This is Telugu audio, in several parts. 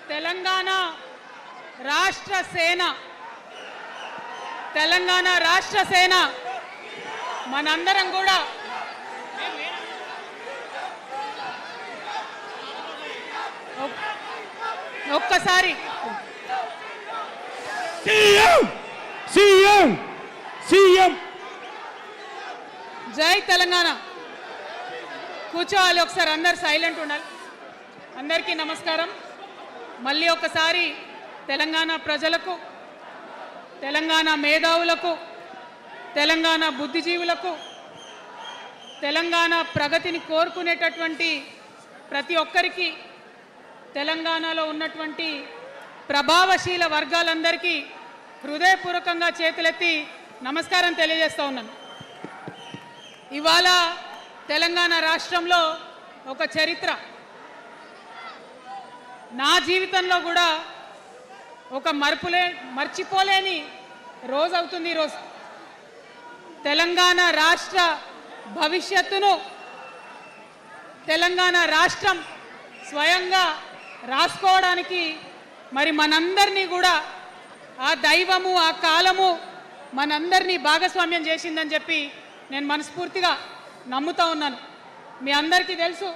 తెలంగాణ రాష్ట్ర సేన మనందరం కూడా ఒక్కసారి సీఎం జై తెలంగాణ కూర్చోవాలి. ఒకసారి అందరు సైలెంట్ ఉండాలి. అందరికీ నమస్కారం. మళ్ళీ ఒకసారి తెలంగాణ ప్రజలకు, తెలంగాణ మేధావులకు, తెలంగాణ బుద్ధిజీవులకు, తెలంగాణ ప్రగతిని కోరుకునేటటువంటి ప్రతి ఒక్కరికి, తెలంగాణలో ఉన్నటువంటి ప్రభావశీల వర్గాలందరికీ హృదయపూర్వకంగా చేతులెత్తి నమస్కారం తెలియజేస్తూ ఉన్నాను. ఇవాళ తెలంగాణ రాష్ట్రంలో ఒక చరిత్ర, నా జీవితంలో కూడా ఒక మర్చిపోలేని రోజు అవుతుంది ఈరోజు. తెలంగాణ రాష్ట్ర భవిష్యత్తును తెలంగాణ రాష్ట్రం స్వయంగా రాసుకోవడానికి మరి మనందరినీ కూడా ఆ దైవము, ఆ కాలము మనందరినీ భాగస్వామ్యం చేసిందని చెప్పి నేను మనస్ఫూర్తిగా నమ్ముతూ ఉన్నాను. మీ అందరికీ తెలుసు,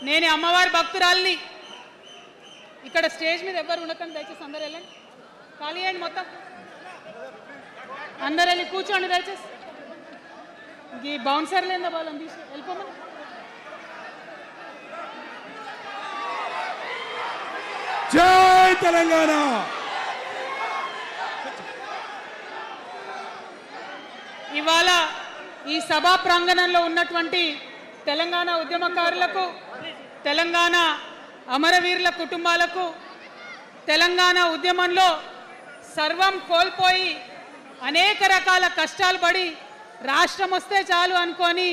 నేను అమ్మవారి భక్తురాల్ని. ఇక్కడ స్టేజ్ మీద ఎవ్వరు ఉండకండి, దయచేసి అందరు వెళ్ళండి, ఖాళీ అయ్యండి, మొత్తం అందరు వెళ్ళి కూర్చోండి దయచేసి. ఈ బౌన్సర్లు ఏందా వాళ్ళని తీసి వెళ్ళిపోమని. జై తెలంగాణ. ఇవాళ ఈ సభా ప్రాంగణంలో ఉన్నటువంటి తెలంగాణ ఉద్యమకారులకు, తెలంగాణ అమరవీరుల కుటుంబాలకు, తెలంగాణ ఉద్యమంలో సర్వం కోల్పోయి అనేక రకాల కష్టాలు పడి రాష్ట్రం వస్తే చాలు అనుకొని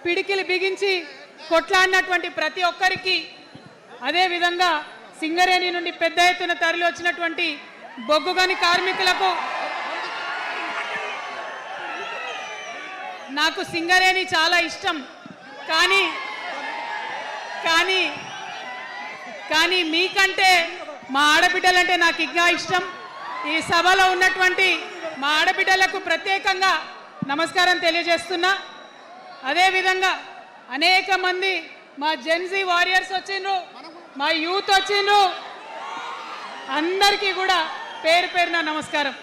పిడికిలు బిగించి కొట్లాడినటువంటి ప్రతి ఒక్కరికి, అదేవిధంగా సింగరేణి నుండి పెద్ద ఎత్తున తరలి వచ్చినటువంటి బొగ్గుగని కార్మికులకు, నాకు సింగరేణి చాలా ఇష్టం, కానీ మీకంటే మా ఆడబిడ్డలంటే నాకు ఇంకా ఇష్టం. ఈ సభలో ఉన్నటువంటి మా ఆడబిడ్డలకు ప్రత్యేకంగా నమస్కారం తెలియజేస్తున్నా. అదేవిధంగా అనేక మంది మా జెన్జీ వారియర్స్ వచ్చిండ్రు, మా యూత్ వచ్చిండ్రు, అందరికీ కూడా పేరు పేరున నమస్కారం.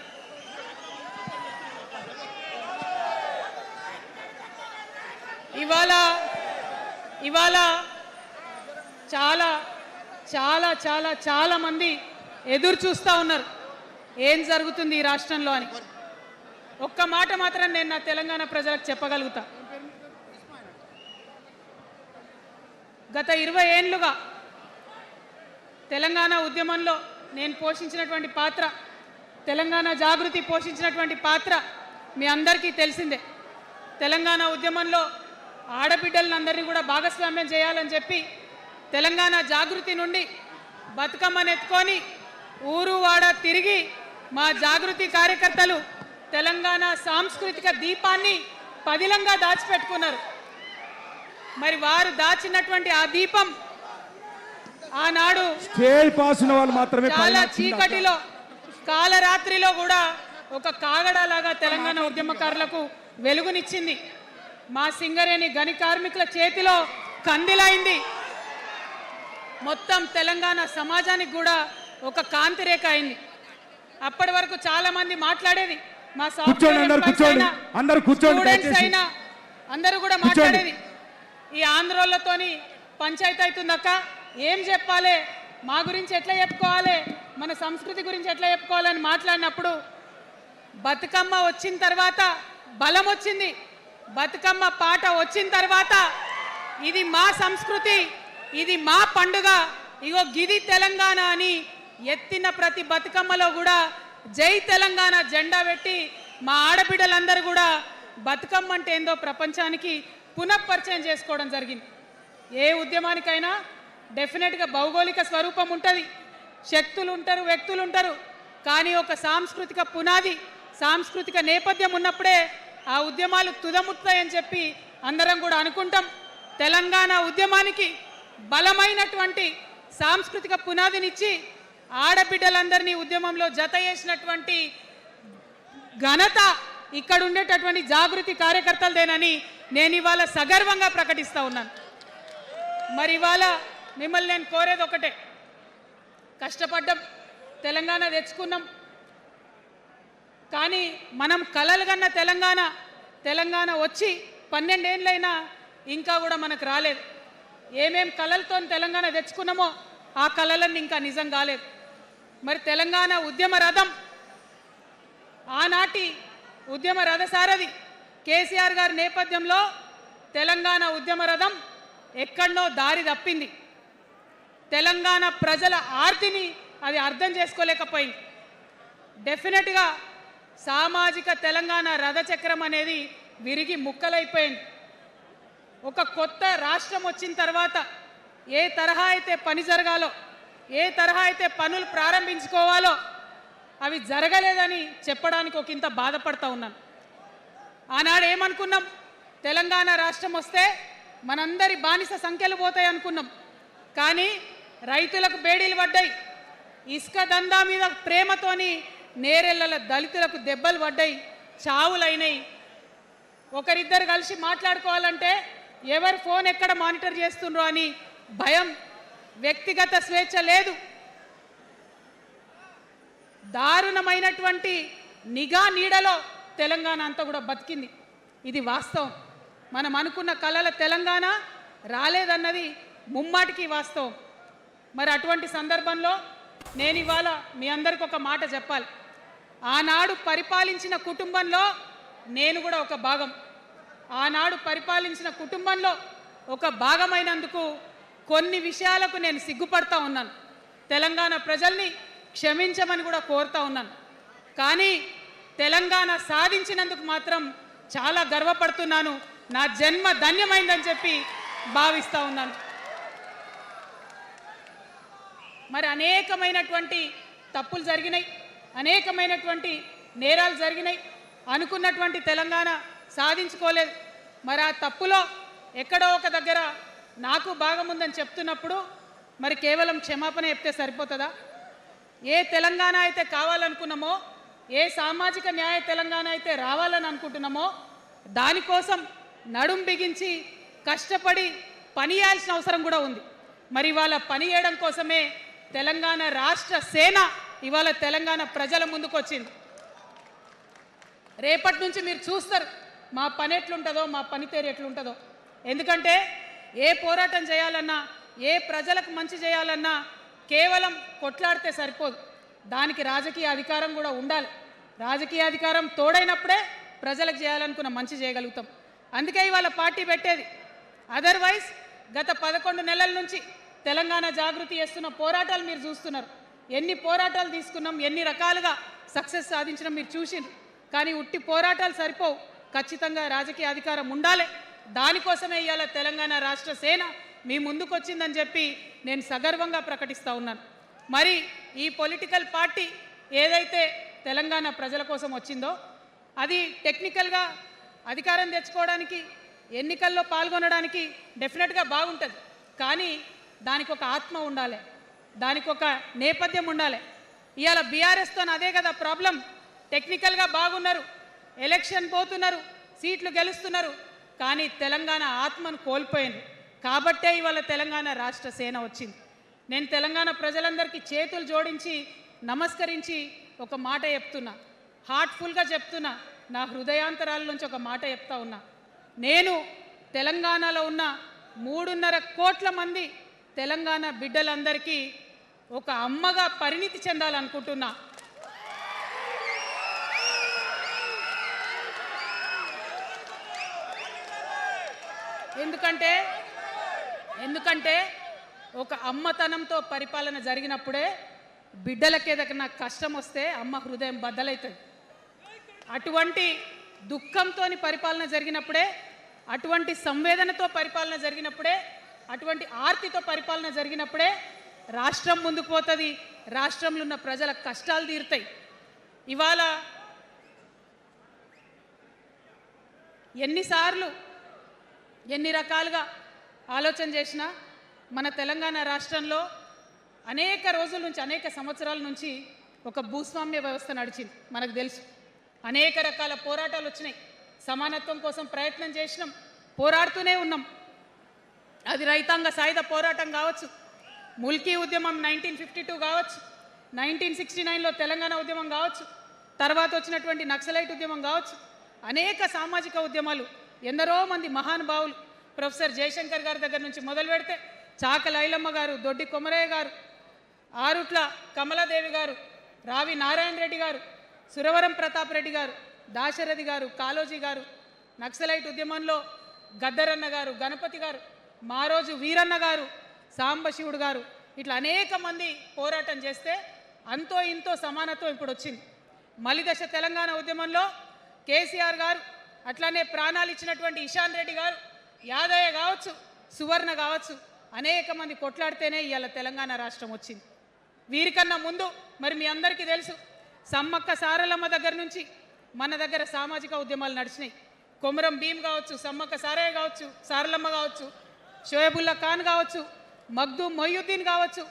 ఇవాళ చాలా చాలా చాలా చాలా మంది ఎదురు చూస్తూ ఉన్నారు ఏం జరుగుతుంది ఈ రాష్ట్రంలో అని. ఒక్క మాట మాత్రం నేను నా తెలంగాణ ప్రజలకు చెప్పగలుగుతా. గత 20 ఏళ్లుగా తెలంగాణ ఉద్యమంలో నేను పోషించినటువంటి పాత్ర, తెలంగాణ జాగృతి పోషించినటువంటి పాత్ర మీ అందరికీ తెలిసిందే. తెలంగాణ ఉద్యమంలో ఆడబిడ్డలందరినీ కూడా భాగస్వామ్యం చేయాలని చెప్పి తెలంగాణ జాగృతి నుండి బతుకమ్మను ఎత్తుకొని ఊరు వాడ తిరిగి మా జాగృతి కార్యకర్తలు తెలంగాణ సాంస్కృతిక దీపాన్ని పదిలంగా దాచిపెట్టుకున్నారు. మరి వారు దాచినటువంటి ఆ దీపం ఆనాడు చాలా చీకటిలో, కాలరాత్రిలో కూడా ఒక కాగడాలాగా తెలంగాణ ఉద్యమకారులకు వెలుగునిచ్చింది. మా సింగరేణి గని కార్మికుల చేతిలో కందిలైంది. మొత్తం తెలంగాణ సమాజానికి కూడా ఒక కాంతి రేఖ అయింది. అప్పటి వరకు చాలా మంది మాట్లాడేది, మా స్టూడెంట్స్ అయినా అందరూ కూడా మాట్లాడేది, ఈ ఆంధ్రోళ్ళతోని పంచాయతీ అవుతుందక్క, ఏం చెప్పాలి, మా గురించి ఎట్లా చెప్పుకోవాలి, మన సంస్కృతి గురించి ఎట్లా చెప్పుకోవాలని మాట్లాడినప్పుడు బతుకమ్మ వచ్చిన తర్వాత బలం వచ్చింది. బతుకమ్మ పాట వచ్చిన తర్వాత ఇది మా సంస్కృతి, ఇది మా పండుగ, ఇగో గిది తెలంగాణ అని ఎత్తిన ప్రతి బతుకమ్మలో కూడా జై తెలంగాణ జెండా పెట్టి మా ఆడబిడ్డలందరూ కూడా బతుకమ్మ అంటే ఏందో ప్రపంచానికి పునఃపరిచయం చేసుకోవడం జరిగింది. ఏ ఉద్యమానికైనా డెఫినెట్గా భౌగోళిక స్వరూపం ఉంటుంది, శక్తులు ఉంటారు, వ్యక్తులు ఉంటారు, కానీ ఒక సాంస్కృతిక పునాది, సాంస్కృతిక నేపథ్యం ఉన్నప్పుడే ఆ ఉద్యమాలు తుదముట్టాయని చెప్పి అందరం కూడా అనుకుంటాం. తెలంగాణ ఉద్యమానికి బలమైనటువంటి సాంస్కృతిక పునాదినిచ్చి ఆడబిడ్డలందరినీ ఉద్యమంలో జత చేసినటువంటి ఘనత ఇక్కడ ఉండేటటువంటి జాగృతి కార్యకర్తలదేనని నేను ఇవాళ సగర్వంగా ప్రకటిస్తా ఉన్నాను. మరి ఇవాళ మిమ్మల్ని నేను కోరేది ఒకటే, కష్టపడ్డం, తెలంగాణ తెచ్చుకున్నాం, కానీ మనం కలలు కన్న తెలంగాణ వచ్చి 12 ఏళ్ళైనా ఇంకా కూడా మనకు రాలేదు. ఏమేం కలలతో తెలంగాణ తెచ్చుకున్నామో ఆ కలలన్నీ ఇంకా నిజం కాలేదు. మరి తెలంగాణ ఉద్యమ రథం, ఆనాటి ఉద్యమ రథసారథి కేసీఆర్ గారి నేపథ్యంలో తెలంగాణ ఉద్యమ రథం ఎక్కడనో దారి తప్పింది. తెలంగాణ ప్రజల ఆర్తిని అది అర్థం చేసుకోలేకపోయింది. డెఫినెట్గా సామాజిక తెలంగాణ రథచక్రం అనేది విరిగి ముక్కలైపోయింది. ఒక కొత్త రాష్ట్రం వచ్చిన తర్వాత ఏ తరహా అయితే పని జరగాలో, ఏ తరహా అయితే పనులు ప్రారంభించుకోవాలో అవి జరగలేదని చెప్పడానికి ఒక ఇంత బాధపడతా ఉన్నాను. ఆనాడు ఏమనుకున్నాం, తెలంగాణ రాష్ట్రం వస్తే మనందరి బానిస సంఖ్యలు పోతాయి అనుకున్నాం. కానీ రైతులకు బేడీలు పడ్డాయి, ఇసుక దందా మీద ప్రేమతోని నేరెళ్ళల దళితులకు దెబ్బలు పడ్డాయి, చావులైనాయి. ఒకరిద్దరు కలిసి మాట్లాడుకోవాలంటే ఎవరి ఫోన్ ఎక్కడ మానిటర్ చేస్తుండ్రో అని భయం, వ్యక్తిగత స్వేచ్ఛ లేదు. దారుణమైనటువంటి నిఘా నీడలో తెలంగాణ అంతా కూడా బతికింది. ఇది వాస్తవం. మనం అనుకున్న కలల తెలంగాణ రాలేదన్నది ముమ్మాటికి వాస్తవం. మరి అటువంటి సందర్భంలో నేను ఇవాళ మీ అందరికి ఒక మాట చెప్పాలి. ఆనాడు పరిపాలించిన కుటుంబంలో నేను కూడా ఒక భాగం. ఆనాడు పరిపాలించిన కుటుంబంలో ఒక భాగమైనందుకు కొన్ని విషయాలకు నేను సిగ్గుపడతా ఉన్నాను. తెలంగాణ ప్రజల్ని క్షమించమని కూడా కోరుతా ఉన్నాను. కానీ తెలంగాణ సాధించినందుకు మాత్రం చాలా గర్వపడుతున్నాను. నా జన్మ ధన్యమైందని చెప్పి భావిస్తూ ఉన్నాను. మరి అనేకమైనటువంటి తప్పులు జరిగినాయి, అనేకమైనటువంటి నేరాలు జరిగినాయి. అనుకున్నటువంటి తెలంగాణ సాధించుకోలేదు. మరి ఆ తప్పులో ఎక్కడో ఒక దగ్గర నాకు భాగం ఉందని చెప్తున్నప్పుడు మరి కేవలం క్షమాపణ చెప్తే సరిపోతుందా? ఏ తెలంగాణ అయితే కావాలనుకున్నామో, ఏ సామాజిక న్యాయ తెలంగాణ అయితే రావాలని అనుకుంటున్నామో దానికోసం నడుం బిగించి కష్టపడి పని చేయాల్సిన అవసరం కూడా ఉంది. మరి ఇవాళ పని చేయడం కోసమే తెలంగాణ రాష్ట్ర సేన ఇవాళ తెలంగాణ ప్రజల ముందుకు వచ్చింది. రేపటి నుంచి మీరు చూస్తారు మా పని ఎట్లుంటుందో, మా పనితీరు ఎట్లుంటుందో. ఎందుకంటే ఏ పోరాటం చేయాలన్నా, ఏ ప్రజలకు మంచి చేయాలన్నా కేవలం కొట్లాడితే సరిపోదు, దానికి రాజకీయ అధికారం కూడా ఉండాలి. రాజకీయ అధికారం తోడైనప్పుడే ప్రజలకు చేయాలనుకున్న మంచి చేయగలుగుతాం. అందుకే ఇవాళ పార్టీ పెట్టేది. అదర్వైజ్ గత 11 నెలల నుంచి తెలంగాణ జాగృతి చేస్తున్న పోరాటాలు మీరు చూస్తున్నారు. ఎన్ని పోరాటాలు తీసుకున్నాం, ఎన్ని రకాలుగా సక్సెస్ సాధించడం మీరు చూసిండ్రు. కానీ ఉట్టి పోరాటాలు సరిపోవు, ఖచ్చితంగా రాజకీయ అధికారం ఉండాలి. దానికోసమే ఇవాళ తెలంగాణ రాష్ట్ర సేన మీ ముందుకు వచ్చిందని చెప్పి నేను సగర్వంగా ప్రకటిస్తూ ఉన్నాను. మరి ఈ పొలిటికల్ పార్టీ ఏదైతే తెలంగాణ ప్రజల కోసం వచ్చిందో అది టెక్నికల్గా అధికారం తెచ్చుకోవడానికి, ఎన్నికల్లో పాల్గొనడానికి డెఫినెట్గా బాగుంటుంది. కానీ దానికి ఒక ఆత్మ ఉండాలి, దానికి ఒక నేపథ్యం ఉండాలి. ఇవాళ బీఆర్ఎస్తో అదే కదా ప్రాబ్లం. టెక్నికల్గా బాగున్నారు, ఎలక్షన్ పోతున్నారు, సీట్లు గెలుస్తున్నారు, కానీ తెలంగాణ ఆత్మను కోల్పోయింది. కాబట్టే ఇవాళ తెలంగాణ రాష్ట్ర సేన వచ్చింది. నేను తెలంగాణ ప్రజలందరికీ చేతులు జోడించి నమస్కరించి ఒక మాట చెప్తున్నా, హార్ట్ఫుల్గా చెప్తున్నా, నా హృదయాంతరాల నుంచి ఒక మాట చెప్తా ఉన్నా. నేను తెలంగాణలో ఉన్న 3.5 కోట్ల మంది తెలంగాణ బిడ్డలందరికీ ఒక అమ్మగా పరిణితి చెందాలనుకుంటున్నా. ఎందుకంటే ఒక అమ్మతనంతో పరిపాలన జరిగినప్పుడే బిడ్డలకి ఏదైనా కష్టం వస్తే అమ్మ హృదయం బద్దలవుతుంది. అటువంటి దుఃఖంతో పరిపాలన జరిగినప్పుడే, అటువంటి సంవేదనతో పరిపాలన జరిగినప్పుడే, అటువంటి ఆర్తితో పరిపాలన జరిగినప్పుడే రాష్ట్రం ముందుకు పోతుంది, రాష్ట్రంలో ఉన్న ప్రజల కష్టాలు తీరుతాయి. ఇవాళ ఎన్నిసార్లు ఎన్ని రకాలుగా ఆలోచన చేసినా మన తెలంగాణ రాష్ట్రంలో అనేక రోజుల నుంచి అనేక సంవత్సరాల నుంచి ఒక భూస్వామ్య వ్యవస్థ నడిచింది మనకు తెలుసు. అనేక రకాల పోరాటాలు వచ్చినాయి, సమానత్వం కోసం ప్రయత్నం చేసినాం, పోరాడుతూనే ఉన్నాం. అది రైతాంగ సాయుధ పోరాటం కావచ్చు, ముల్కీ ఉద్యమం 1952 కావచ్చు, 1969లో తెలంగాణ ఉద్యమం కావచ్చు, తర్వాత వచ్చినటువంటి నక్సలైట్ ఉద్యమం కావచ్చు, అనేక సామాజిక ఉద్యమాలు, ఎందరో మంది మహానుభావులు ప్రొఫెసర్ జయశంకర్ గారి దగ్గర నుంచి మొదలు పెడితే చాక లైలమ్మ గారు, దొడ్డి కొమరయ్య గారు, ఆరుట్ల కమలాదేవి గారు, రావి నారాయణ రెడ్డి గారు, సురవరం ప్రతాప్ రెడ్డి గారు, దాశరథి గారు, కాళోజీ గారు, నక్సలైట్ ఉద్యమంలో గద్దరన్న గారు, గణపతి గారు, మారోజు వీరన్న గారు, సాంబశివుడు గారు, ఇట్లా అనేక మంది పోరాటం చేస్తే అంతో ఇంతో సమానత్వం ఇప్పుడు వచ్చింది. మలిదశ తెలంగాణ ఉద్యమంలో కేసీఆర్ గారు, అట్లానే ప్రాణాలు ఇచ్చినటువంటి ఇషాన్ రెడ్డి గారు, యాదయ్య కావచ్చు, సువర్ణ కావచ్చు, అనేక మంది కొట్లాడితేనే ఇవాళ తెలంగాణ రాష్ట్రం వచ్చింది. వీరికన్నా ముందు మరి మీ అందరికీ తెలుసు, సమ్మక్క సారలమ్మ దగ్గర నుంచి మన దగ్గర సామాజిక ఉద్యమాలు నడిచినాయి. కొమరం భీం కావచ్చు, సమ్మక్క సారయ్య కావచ్చు, సారలమ్మ కావచ్చు, షోయబుల్లా ఖాన్ కావచ్చు, మగ్దూ మొయ్యుద్దీన్ కావచ్చు,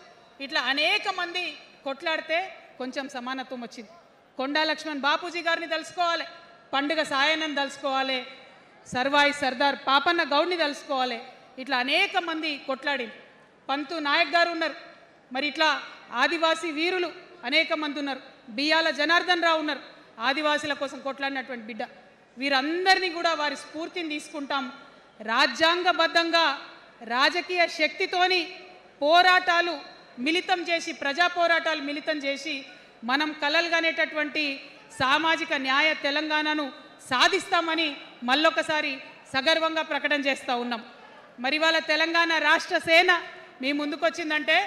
ఇట్లా అనేక మంది కొట్లాడితే కొంచెం సమానత్వం వచ్చింది. కొండా లక్ష్మణ్ బాపూజీ గారిని తెలుసుకోవాలి, పండుగ సాయనని తెలుసుకోవాలి, సర్వాయి సర్దార్ పాపన్న గౌడ్ని తెలుసుకోవాలి. ఇట్లా అనేక మంది కొట్లాడింది. పంతు నాయక్ గారు ఉన్నారు, మరి ఇట్లా ఆదివాసీ వీరులు అనేక మంది ఉన్నారు. బియ్యాల జనార్దన్ రావు ఉన్నారు, ఆదివాసీల కోసం కొట్లాడినటువంటి బిడ్డ. వీరందరినీ కూడా వారి స్ఫూర్తిని తీసుకుంటాం. రాజ్యాంగబద్ధంగా రాజకీయ శక్తితోని పోరాటాలు మిళితం చేసి, ప్రజా పోరాటాలు మిళితం చేసి మనం కలలుగనేటటువంటి సామాజిక న్యాయ తెలంగాణను సాధిస్తామని మళ్ళొకసారి సగర్వంగా ప్రకటన చేస్తూ ఉన్నాం. మరి వాళ్ళ తెలంగాణ రాష్ట్ర సేన మీ ముందుకొచ్చిందంటే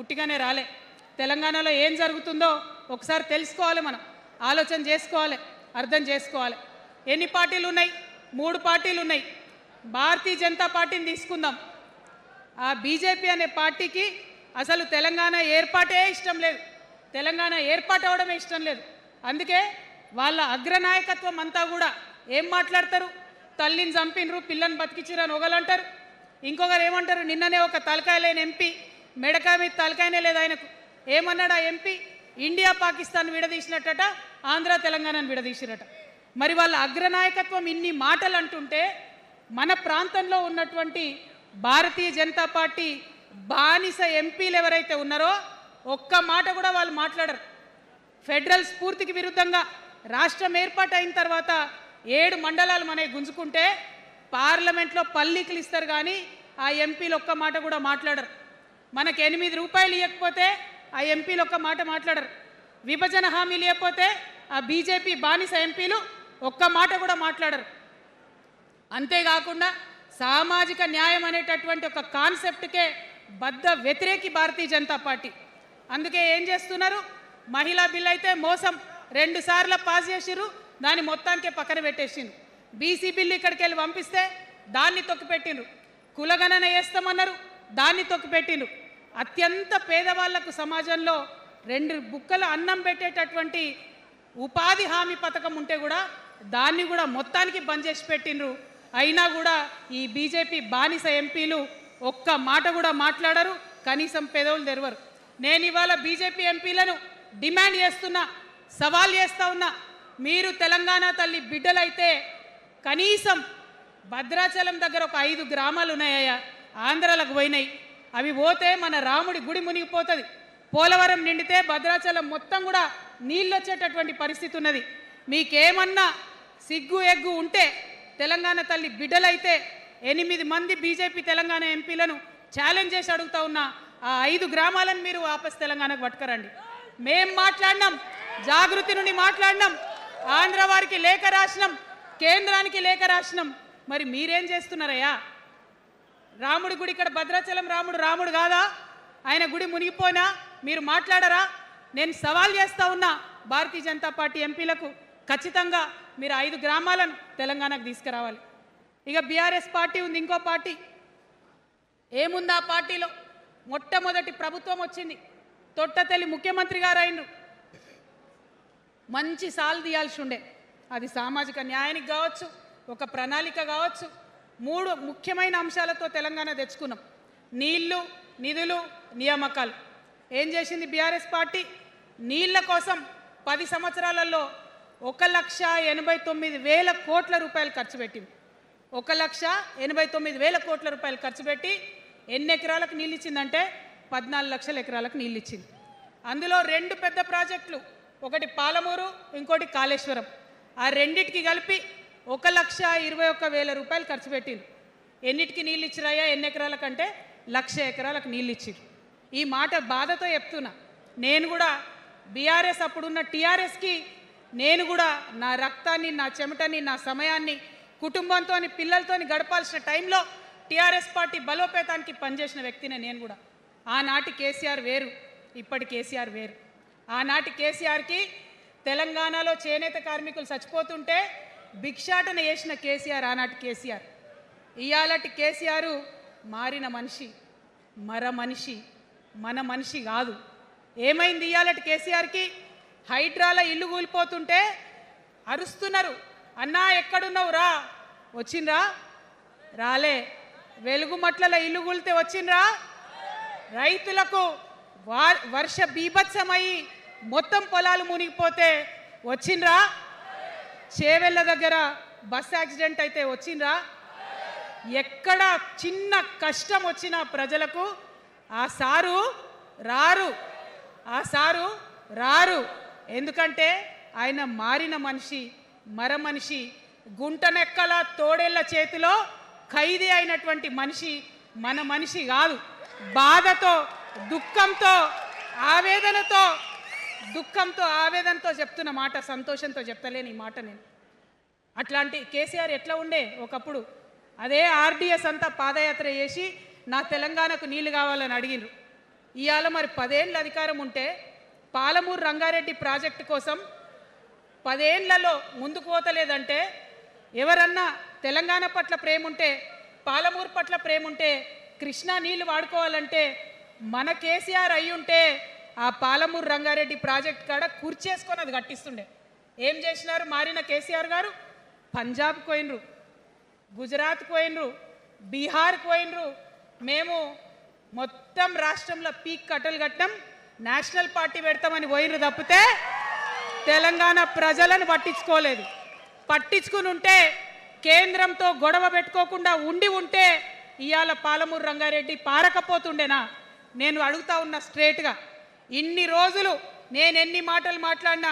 ఉట్టిగానే రాలే. తెలంగాణలో ఏం జరుగుతుందో ఒకసారి తెలుసుకోవాలి, మనం ఆలోచన చేసుకోవాలి, అర్థం చేసుకోవాలి. ఎన్ని పార్టీలు ఉన్నాయి? 3 పార్టీలు ఉన్నాయి. భారతీయ జనతా పార్టీని తీసుకుందాం. ఆ బీజేపీ అనే పార్టీకి అసలు తెలంగాణ ఏర్పాటే ఇష్టం లేదు, తెలంగాణ ఏర్పాటు అవడమే ఇష్టం లేదు. అందుకే వాళ్ళ అగ్రనాయకత్వం అంతా కూడా ఏం మాట్లాడతారు? తల్లిని చంపినరు, పిల్లని బతికించరు అని ఒకలంటారు. ఇంకొకరు ఏమంటారు? నిన్ననే ఒక తలకాయ లేని ఎంపీ, మెడకాయ మీద తలకాయనే లేదు ఆయనకు, ఏమన్నాడు ఆ ఎంపీ? ఇండియా పాకిస్తాన్ విడదీసినట్టట, ఆంధ్ర తెలంగాణను విడదీసిరట. మరి వాళ్ళ అగ్రనాయకత్వం ఇన్ని మాటలు అంటుంటే మన ప్రాంతంలో ఉన్నటువంటి భారతీయ జనతా పార్టీ బానిస ఎంపీలు ఎవరైతే ఉన్నారో ఒక్క మాట కూడా వాళ్ళు మాట్లాడరు. ఫెడరల్ స్ఫూర్తికి విరుద్ధంగా రాష్ట్రం ఏర్పాటు అయిన తర్వాత 7 మండలాలు మనకి గుంజుకుంటే పార్లమెంట్లో పల్లీకులు ఇస్తారు, కానీ ఆ ఎంపీలు ఒక్క మాట కూడా మాట్లాడరు. మనకు 8 రూపాయలు ఇవ్వకపోతే ఆ ఎంపీలు ఒక్క మాట మాట్లాడరు. విభజన హామీలు ఇవ్వకపోతే ఆ బీజేపీ బానిస ఎంపీలు ఒక్క మాట కూడా మాట్లాడరు. అంతేకాకుండా సామాజిక న్యాయం అనేటటువంటి ఒక కాన్సెప్ట్కే బద్ద వ్యతిరేకి భారతీయ జనతా పార్టీ. అందుకే ఏం చేస్తున్నారు? మహిళా బిల్ అయితే మోసం, 2 సార్లు పాస్ చేసిర్రు, దాన్ని మొత్తానికే పక్కన పెట్టేసిండ్రు. బీసీ బిల్లు ఇక్కడికి వెళ్ళి పంపిస్తే దాన్ని తొక్కిపెట్టిండ్రు. కులగణన వేస్తామన్నారు, దాన్ని తొక్కిపెట్టిండ్రు. అత్యంత పేదవాళ్లకు సమాజంలో 2 బుక్కలు అన్నం పెట్టేటటువంటి ఉపాధి హామీ పథకం ఉంటే కూడా దాన్ని కూడా మొత్తానికి బంద్ చేసి పెట్టిండ్రు. అయినా కూడా ఈ బీజేపీ బానిస ఎంపీలు ఒక్క మాట కూడా మాట్లాడరు, కనీసం పెదవులు తెరవరు. నేను ఇవాళ బీజేపీ ఎంపీలను డిమాండ్ చేస్తున్నా, సవాల్ చేస్తా ఉన్నా, మీరు తెలంగాణ తల్లి బిడ్డలైతే కనీసం భద్రాచలం దగ్గర ఒక 5 గ్రామాలు ఉన్నాయా, ఆంధ్రాలకు పోయినాయి, అవి పోతే మన రాముడి గుడి మునిగిపోతుంది. పోలవరం నిండితే భద్రాచలం మొత్తం కూడా నీళ్ళు వచ్చేటటువంటి పరిస్థితి ఉన్నది. మీకేమన్నా సిగ్గు ఎగ్గు ఉంటే తెలంగాణ తల్లి బిడ్డలైతే 8 మంది బీజేపీ తెలంగాణ ఎంపీలను ఛాలెంజ్ చేసి అడుగుతా ఉన్నా, ఆ 5 గ్రామాలను మీరు వాపస్ తెలంగాణకు పట్టుకరండి. మేం మాట్లాడినాం, జాగృతి నుండి మాట్లాడినాం, ఆంధ్ర వారికి లేఖ రాసినాం, కేంద్రానికి లేఖ రాసినాం. మరి మీరేం చేస్తున్నారయ్యా? రాముడి గుడి ఇక్కడ భద్రాచలం రాముడు కాదా? ఆయన గుడి మునిగిపోయినా మీరు మాట్లాడరా? నేను సవాల్ చేస్తా ఉన్నా భారతీయ జనతా పార్టీ ఎంపీలకు, ఖచ్చితంగా మీరు 5 గ్రామాలను తెలంగాణకు తీసుకురావాలి. ఇక బీఆర్ఎస్ పార్టీ ఉంది, ఇంకో పార్టీ. ఏముంది ఆ పార్టీలో? మొట్టమొదటి ప్రభుత్వం వచ్చింది, తొట్టతల్లి ముఖ్యమంత్రి గారు అయినరు. మంచి సాలు తీయాల్సి ఉండే, అది సామాజిక న్యాయానికి కావచ్చు, ఒక ప్రణాళిక కావచ్చు. 3 ముఖ్యమైన అంశాలతో తెలంగాణ తెచ్చుకున్నాం: నీళ్లు, నిధులు, నియామకాలు. ఏం చేసింది బీఆర్ఎస్ పార్టీ? నీళ్ల కోసం 10 సంవత్సరాలలో 1,89,000 కోట్ల రూపాయలు ఖర్చు పెట్టింది. 1,89,000 కోట్ల రూపాయలు ఖర్చు పెట్టి ఎన్ని ఎకరాలకు నీళ్ళు ఇచ్చిందంటే 14 లక్షల ఎకరాలకు నీళ్ళు ఇచ్చింది. అందులో 2 పెద్ద ప్రాజెక్టులు, ఒకటి పాలమూరు, ఇంకోటి కాళేశ్వరం. ఆ రెండిటికి కలిపి 1,21,000 రూపాయలు ఖర్చు పెట్టింది. ఎన్నిటికి నీళ్ళు ఇచ్చిరాయా? ఎన్ని ఎకరాలకంటే 1,00,000 ఎకరాలకు నీళ్ళు ఇచ్చిరు. ఈ మాట బాధతో చెప్తున్నా. నేను కూడా బీఆర్ఎస్ అప్పుడున్న టీఆర్ఎస్కి నేను కూడా నా రక్తాన్ని, నా చెమటని, నా సమయాన్ని కుటుంబంతో పిల్లలతో గడపాల్సిన టైంలో టీఆర్ఎస్ పార్టీ బలోపేతానికి పనిచేసిన వ్యక్తినే నేను కూడా. ఆనాటి కేసీఆర్ వేరు, ఇప్పటి కేసీఆర్ వేరు. ఆనాటి కేసీఆర్కి తెలంగాణలో చేనేత కార్మికులు చచ్చిపోతుంటే భిక్షాటన చేసిన కేసీఆర్ ఆనాటి కేసీఆర్. ఇయాలటి కేసీఆర్ మారిన మనిషి, మనిషి, మన మనిషి కాదు. ఏమైంది ఇయాలటి కేసీఆర్కి? హైడ్రాల ఇల్లు కూలిపోతుంటే అరుస్తున్నారు, అన్నా ఎక్కడున్నావు రా, వచ్చిండ్రా? రాలే. వెలుగుమట్లలో ఇల్లు కూలితే వచ్చిండ్రా? రైతులకు వర్ష బీభత్సమయ్యి మొత్తం పొలాలు మునిగిపోతే వచ్చిండ్రా? చేవెళ్ళ దగ్గర బస్ యాక్సిడెంట్ అయితే వచ్చిండ్రా? ఎక్కడ చిన్న కష్టం వచ్చినా ప్రజలకు ఆ సారు రారు, ఆ సారు రారు. ఎందుకంటే ఆయన మారిన మనిషి, మనిషి, గుంటనెక్కల తోడేళ్ల చేతిలో ఖైదీ అయినటువంటి మనిషి, మన మనిషి కాదు. బాధతో, దుఃఖంతో, ఆవేదనతో చెప్తున్న మాట, సంతోషంతో చెప్తలేని ఈ మాట నేను. అట్లాంటి కేసీఆర్ ఎట్లా ఉండే ఒకప్పుడు? అదే ఆర్డీఎస్ అంతా పాదయాత్ర చేసి నా తెలంగాణకు నీళ్లు కావాలని అడిగినరు. ఇవాళ మరి 10 ఏళ్ళ అధికారం ఉంటే పాలమూరు రంగారెడ్డి ప్రాజెక్టు కోసం 10 ఏళ్లలో ముందుకు పోతలేదంటే, ఎవరన్నా తెలంగాణ పట్ల ప్రేమ ఉంటే, పాలమూరు పట్ల ప్రేమ ఉంటే, కృష్ణా నీళ్లు వాడుకోవాలంటే మన కేసీఆర్ అయ్యుంటే ఆ పాలమూరు రంగారెడ్డి ప్రాజెక్ట్ కాడ కుర్చేసుకొని అది కట్టిస్తుండే. ఏం చేసినారు మారిన కేసీఆర్ గారు? పంజాబ్ పోయినరు, గుజరాత్ పోయినరు, బీహార్ పోయినరు. మేము మొత్తం రాష్ట్రంలో పీక్ కట్టలు కట్టం, నేషనల్ పార్టీ పెడతామని పోయినరు తప్పితే తెలంగాణ ప్రజలను పట్టించుకోలేదు. పట్టించుకుని ఉంటే, కేంద్రంతో గొడవ పెట్టుకోకుండా ఉంటే ఇవాళ పాలమూరు రంగారెడ్డి పారకపోతుండేనా? నేను అడుగుతా ఉన్నా స్ట్రేట్గా. ఇన్ని రోజులు నేను ఎన్ని మాటలు మాట్లాడినా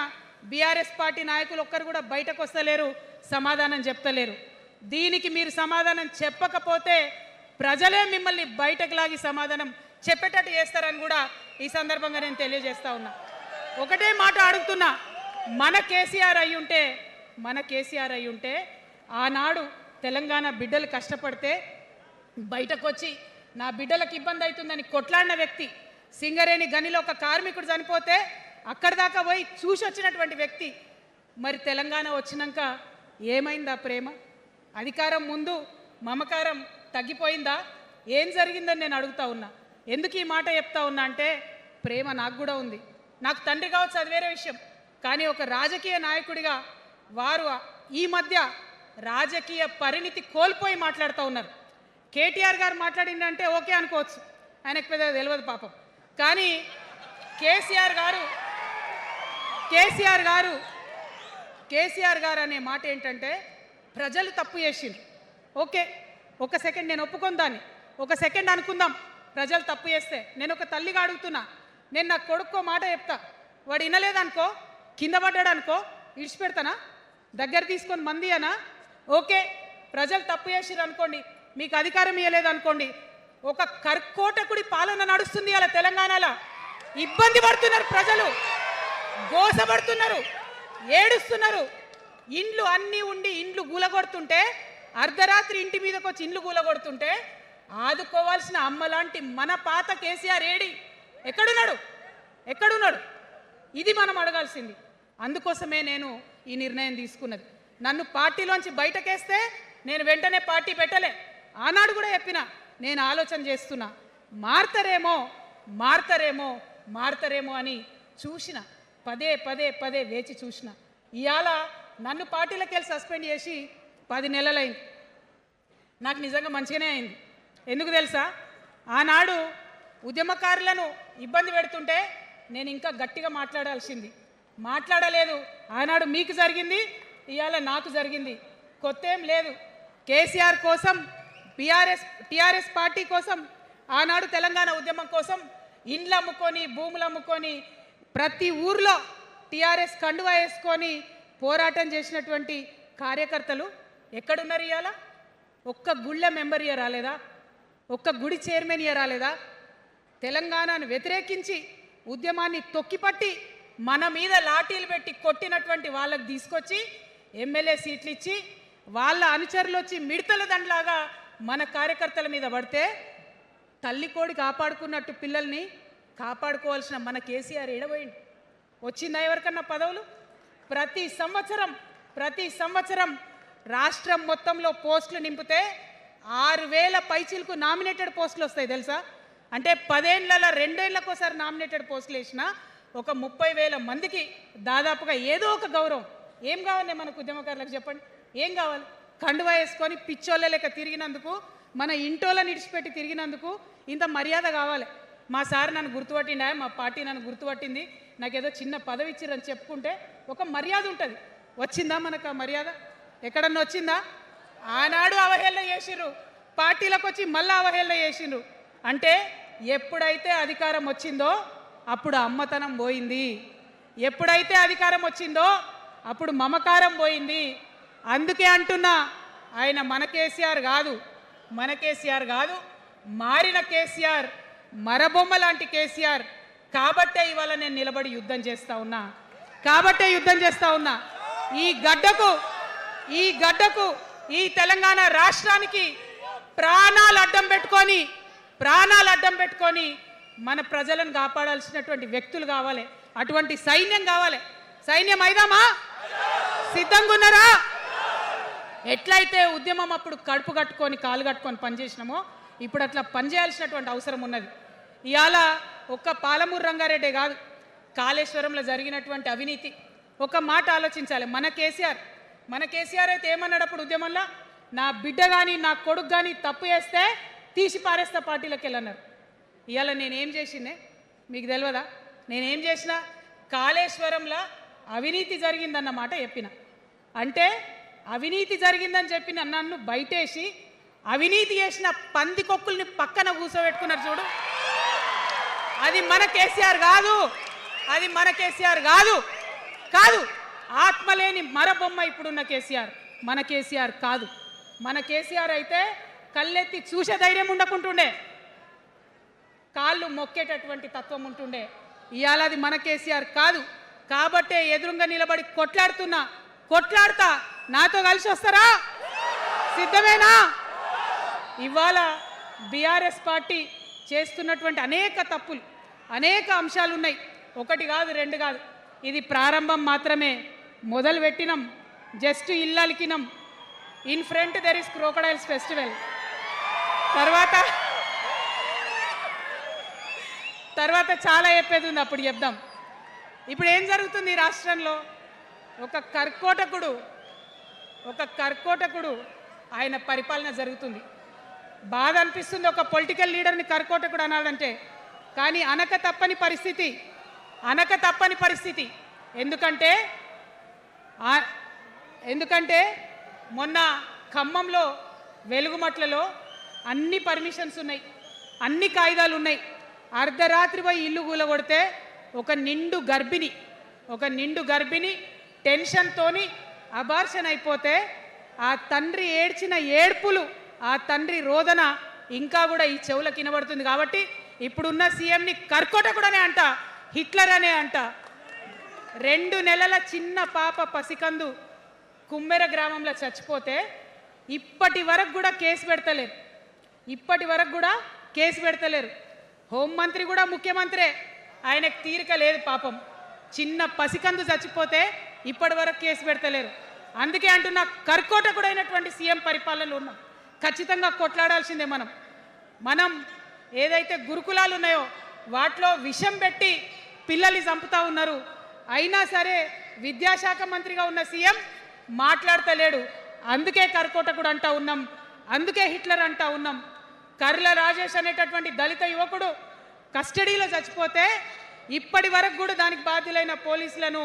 బీఆర్ఎస్ పార్టీ నాయకులు ఒక్కరు కూడా బయటకు వస్తలేరు, సమాధానం చెప్తలేరు. దీనికి మీరు సమాధానం చెప్పకపోతే ప్రజలే మిమ్మల్ని బయటకు లాగి సమాధానం చెప్పేటట్టు చేస్తారని కూడా ఈ సందర్భంగా నేను తెలియజేస్తా ఉన్నా. ఒకటే మాట అడుగుతున్నా, మన కేసీఆర్ అయ్యుంటే ఆనాడు తెలంగాణ బిడ్డలు కష్టపడితే బయటకు వచ్చి నా బిడ్డలకు ఇబ్బంది అవుతుందని కొట్లాడిన వ్యక్తి, సింగరేణి గనిలో ఒక కార్మికుడు చనిపోతే అక్కడి దాకా పోయి చూసి వచ్చినటువంటి వ్యక్తి. మరి తెలంగాణ వచ్చినాక ఏమైందా ప్రేమ? అధికారం ముందు మమకారం తగ్గిపోయిందా? ఏం జరిగిందని నేను అడుగుతా ఉన్నా. ఎందుకు ఈ మాట చెప్తా ఉన్నా అంటే, ప్రేమ నాకు కూడా ఉంది. నాకు తండ్రి కావచ్చు, అది వేరే విషయం. కానీ ఒక రాజకీయ నాయకుడిగా వారు ఈ మధ్య రాజకీయ పరిణితి కోల్పోయి మాట్లాడుతూ ఉన్నారు. కేటీఆర్ గారు మాట్లాడిందంటే ఓకే అనుకోవచ్చు, ఆయనకు పెద్దగా తెలియదు పాపం. కానీ కేసీఆర్ గారు అనే మాట ఏంటంటే, ప్రజలు తప్పు చేసిండ్రు. ఓకే, ఒక సెకండ్ నేను ఒప్పుకొని దాన్ని, ఒక సెకండ్ అనుకుందాం. ప్రజలు తప్పు చేస్తే నేను ఒక తల్లిగా అడుగుతున్నా, నేను నా కొడుకో మాట చెప్తా, వాడు వినలేదనుకో, కింద పడ్డాడు అనుకో, ఇడిచిపెడతానా? దగ్గర తీసుకొని మంది అనా? ఓకే, ప్రజలు తప్పు చేసిర్రు అనుకోండి, మీకు అధికారం ఇవ్వలేదు అనుకోండి, ఒక కర్కోటకుడి పాలన నడుస్తుంది అలా తెలంగాణలో. ఇబ్బంది పడుతున్నారు ప్రజలు, గోసపడుతున్నారు, ఏడుస్తున్నారు. ఇండ్లు అన్నీ ఉండి ఇండ్లు గూలగొడుతుంటే, అర్ధరాత్రి ఇంటి మీదకి వచ్చి ఇండ్లు గూలగొడుతుంటే ఆదుకోవాల్సిన అమ్మలాంటి మన పాత కేసీఆర్ ఏడి? ఎక్కడున్నాడు? ఇది మనం అడగాల్సింది. అందుకోసమే నేను ఈ నిర్ణయం తీసుకున్నది. నన్ను పార్టీలోంచి బయటకేస్తే నేను వెంటనే పార్టీ పెట్టలే. ఆనాడు కూడా చెప్పిన, నేను ఆలోచన చేస్తున్నా, మారతారేమో అని చూసిన, పదే వేచి చూసిన. ఇవాళ నన్ను పార్టీలోకి వెళ్ళి సస్పెండ్ చేసి 10 నెలలైంది. నాకు నిజంగా మంచిగానే అయింది. ఎందుకు తెలుసా? ఆనాడు ఉద్యమకారులను ఇబ్బంది పెడుతుంటే నేను ఇంకా గట్టిగా మాట్లాడాల్సింది, మాట్లాడలేదు. ఆనాడు మీకు జరిగింది, ఇవాళ నాకు జరిగింది. కొత్త ఏం లేదు. కేసీఆర్ కోసం, టీఆర్ఎస్ పార్టీ కోసం, ఆనాడు తెలంగాణ ఉద్యమం కోసం ఇండ్లు అమ్ముకొని, భూములు అమ్ముకొని, ప్రతి ఊర్లో టీఆర్ఎస్ కండువా వేసుకొని పోరాటం చేసినటువంటి కార్యకర్తలు ఎక్కడున్నారు ఇవాళ? ఒక్క గుళ్ళ మెంబర్ ఇయర్ రాలేదా? ఒక్క గుడి చైర్మన్ ఇయర్ రాలేదా? తెలంగాణను వ్యతిరేకించి ఉద్యమాన్ని తొక్కిపట్టి మన మీద లాఠీలు పెట్టి కొట్టినటువంటి వాళ్ళకి తీసుకొచ్చి ఎమ్మెల్యే సీట్లు ఇచ్చి వాళ్ళ అనుచరులు వచ్చి మిడతల దండలాగా మన కార్యకర్తల మీద పడితే తల్లి కోడి కాపాడుకున్నట్టు పిల్లల్ని కాపాడుకోవాల్సిన మన కేసీఆర్ ఎడబోయింది. వచ్చిందా ఎవరికన్నా పదవులు? ప్రతి సంవత్సరం రాష్ట్రం మొత్తంలో పోస్టులు నింపితే 6,000 పైచీలకు నామినేటెడ్ పోస్టులు వస్తాయి తెలుసా? అంటే 10 ఏళ్ళ 2 ఏళ్ళకోసారి నామినేటెడ్ పోస్టులు వేసినా ఒక 30,000 మందికి దాదాపుగా ఏదో ఒక గౌరవం. ఏం కావాలి మనకు ఉద్యమకారులకు చెప్పండి? ఏం కావాలి? కండువా వేసుకొని పిచ్చోళ్ళ లెక్క తిరిగినందుకు, మన ఇంటోళ్ళని ఇడిచిపెట్టి తిరిగినందుకు ఇంత మర్యాద కావాలి. మా సార్ నన్ను గుర్తుపట్టిండా, మా పార్టీ నన్ను గుర్తుపట్టింది, నాకేదో చిన్న పదవి ఇచ్చిరని చెప్పుకుంటే ఒక మర్యాద ఉంటుంది. వచ్చిందా మనకు ఆ మర్యాద? ఎక్కడన్నా వచ్చిందా? ఆనాడు అవహేళన చేసిర్రు, పార్టీలకు వచ్చి మళ్ళీ అవహేళన చేసిండ్రు. అంటే ఎప్పుడైతే అధికారం వచ్చిందో అప్పుడు అమ్మతనం పోయింది, ఎప్పుడైతే అధికారం వచ్చిందో అప్పుడు మమకారం పోయింది. అందుకే అంటున్నా, ఆయన మన కేసీఆర్ కాదు, మారిన కేసీఆర్, మరబొమ్మ లాంటి కేసీఆర్. కాబట్టే ఇవాళ నేను నిలబడి యుద్ధం చేస్తా ఉన్నా. ఈ గడ్డకు ఈ తెలంగాణ రాష్ట్రానికి ప్రాణాలు అడ్డం పెట్టుకొని మన ప్రజలను కాపాడాల్సినటువంటి వ్యక్తులు కావాలి, అటువంటి సైన్యం కావాలి. సైన్యం అయిదామా? సిద్ధంగా ఉన్నారా? ఎట్లయితే ఉద్యమం అప్పుడు కడుపు కట్టుకొని కాలు కట్టుకొని పనిచేసినామో ఇప్పుడు అట్లా పనిచేయాల్సినటువంటి అవసరం ఉన్నది. ఇవాళ ఒక్క పాలమూరు రంగారెడ్డి కాదు, కాళేశ్వరంలో జరిగినటువంటి అవినీతి. ఒక మాట ఆలోచించాలి. మన కేసీఆర్ అయితే ఏమన్నాడు అప్పుడు ఉద్యమంలో? నా బిడ్డ కానీ నా కొడుకు కానీ తప్పు చేస్తే తీసి పారేస్తా పార్టీలకు వెళ్ళన్నారు. ఇవాళ నేనేం చేసిందే మీకు తెలియదా? నేనేం చేసిన? కాళేశ్వరంలో అవినీతి జరిగిందన్నమాట చెప్పిన. అంటే అవినీతి జరిగిందని చెప్పిన నన్ను బయటేసి అవినీతి చేసిన పందికొక్కుల్ని పక్కన కూర్చోబెట్టుకున్నారు చూడు. అది మన కేసీఆర్ కాదు. ఆత్మలేని మరబొమ్మ ఇప్పుడున్న కేసీఆర్, మన కేసీఆర్ కాదు. మన కేసీఆర్ అయితే కళ్ళెత్తి చూసే ధైర్యం ఉండకుంటుండే, కాళ్ళు మొక్కేటటువంటి తత్వం ఉంటుండే. ఇవాళ అది మన కేసీఆర్ కాదు. కాబట్టే ఎదురుగా నిలబడి కొట్లాడుతా. నాతో కలిసి వస్తారా? సిద్ధమేనా? ఇవాళ బీఆర్ఎస్ పార్టీ చేస్తున్నటువంటి అనేక తప్పులు, అనేక అంశాలు ఉన్నాయి. ఒకటి కాదు, రెండు కాదు. ఇది ప్రారంభం మాత్రమే. మొదలు పెట్టినాం, జస్ట్ ఇల్లలికినాం. In front there is crocodiles festival. తర్వాత చాలా చెప్పేది ఉంది, అప్పుడు చెప్దాం. ఇప్పుడు ఏం జరుగుతుంది ఈ రాష్ట్రంలో? ఒక కర్కోటకుడు ఆయన పరిపాలన జరుగుతుంది. బాధ అనిపిస్తుంది ఒక పొలిటికల్ లీడర్ని కర్కోటకుడు అనాలంటే. కానీ అనక తప్పని పరిస్థితి. ఎందుకంటే మొన్న ఖమ్మంలో వెలుగుమట్లలో అన్ని పర్మిషన్స్ ఉన్నాయి, అన్ని కాయిదాలు ఉన్నాయి. అర్ధరాత్రి పోయి ఇల్లు కూలగొడితే ఒక నిండు గర్భిణి టెన్షన్తోని అబార్షన్ అయిపోతే ఆ తండ్రి ఏడ్చిన ఏడ్పులు, ఆ తండ్రి రోదన ఇంకా కూడా ఈ చెవులకు వినబడుతుంది. కాబట్టి ఇప్పుడున్న సీఎంని కర్కోటకుడనే అంట, హిట్లర్ అనే అంట. 2 నెలల చిన్న పాప పసికందు కుమ్మెర గ్రామంలో చచ్చిపోతే ఇప్పటి వరకు కూడా కేసు పెడతలేరు. హోంమంత్రి కూడా ముఖ్యమంత్రే, ఆయనకు తీరిక లేదు పాపం. చిన్న పసికందు చచ్చిపోతే ఇప్పటి వరకు కేసు పెడతలేరు. అందుకే అంటున్నా, కర్కోటకుడైనటువంటి సీఎం పరిపాలనలో ఉన్నాం. ఖచ్చితంగా కొట్లాడాల్సిందే. మనం ఏదైతే గురుకులాలు ఉన్నాయో వాటిలో విషం పెట్టి పిల్లల్ని చంపుతా ఉన్నారు. అయినా సరే విద్యాశాఖ మంత్రిగా ఉన్న సీఎం మాట్లాడతలేడు. అందుకే కర్కోటకుడు అంటా ఉన్నాం, అందుకే హిట్లర్ అంటా ఉన్నాం. కర్ల రాజేష్ అనేటటువంటి దళిత యువకుడు కస్టడీలో చచ్చిపోతే ఇప్పటి వరకు కూడా దానికి బాధ్యులైన పోలీసులను